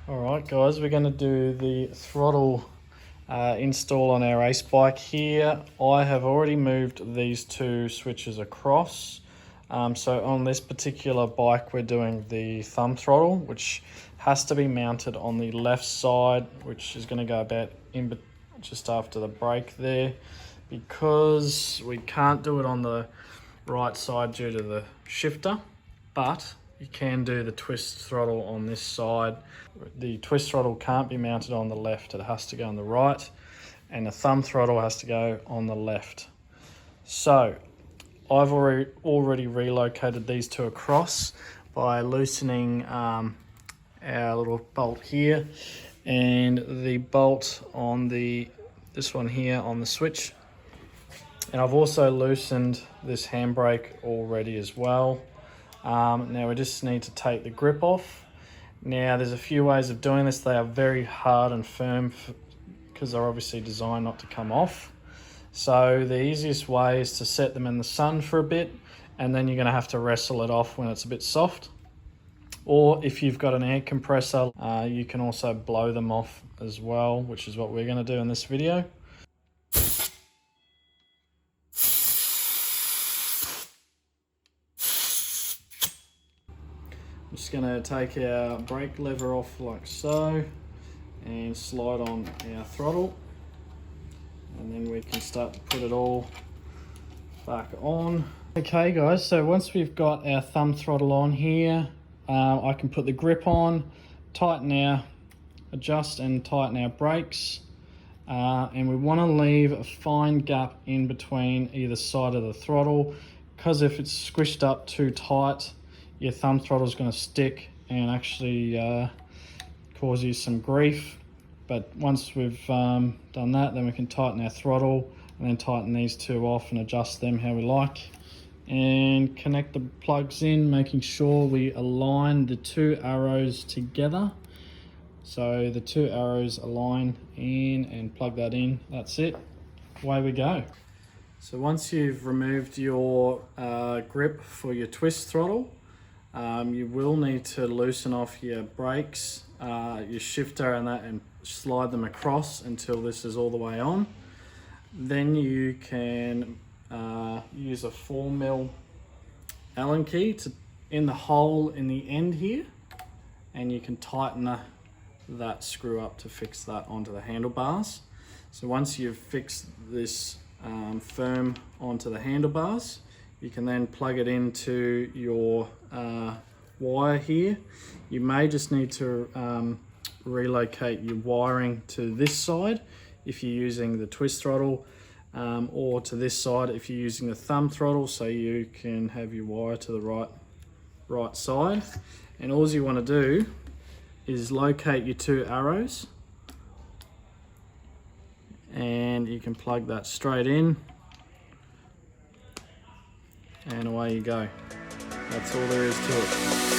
Alright guys, we're going to do the throttle install on our race bike here. I have already moved these two switches across. So on this particular bike we're doing the thumb throttle, which has to be mounted on the left side, which is going to go about just after the brake there, because we can't do it on the right side due to the shifter, but you can do the twist throttle on this side. The twist throttle can't be mounted on the left, it has to go on the right, and the thumb throttle has to go on the left. So I've already relocated these two across by loosening our little bolt here and the bolt on this one here on the switch. And I've also loosened this handbrake already as well. Now we just need to take the grip off. Now there's a few ways of doing this. They are very hard and firm because they're obviously designed not to come off. So the easiest way is to set them in the sun for a bit, and then you're going to have to wrestle it off when it's a bit soft. Or if you've got an air compressor, you can also blow them off as well, which is what we're going to do in this video. I'm just going to take our brake lever off like so and slide on our throttle, and then we can start to put it all back on. Okay guys, so once we've got our thumb throttle on here, I can put the grip on, adjust and tighten our brakes, and we want to leave a fine gap in between either side of the throttle, because if it's squished up too tight, your thumb throttle is going to stick and actually cause you some grief. But once we've done that, then we can tighten our throttle and then tighten these two off and adjust them how we like, and connect the plugs in, making sure we align the two arrows together. So the two arrows align in, and plug that in. That's it, away we go. So once you've removed your grip for your twist throttle, you will need to loosen off your brakes, your shifter and that, and slide them across until this is all the way on. Then you can use a 4mm Allen key in the hole in the end here, and you can tighten that screw up to fix that onto the handlebars. So once you've fixed this firm onto the handlebars, you can then plug it into your wire here. You may just need to relocate your wiring to this side if you're using the twist throttle, or to this side if you're using the thumb throttle, so you can have your wire to the right side. And all you want to do is locate your two arrows, and you can plug that straight in, and away you go. That's all there is to it.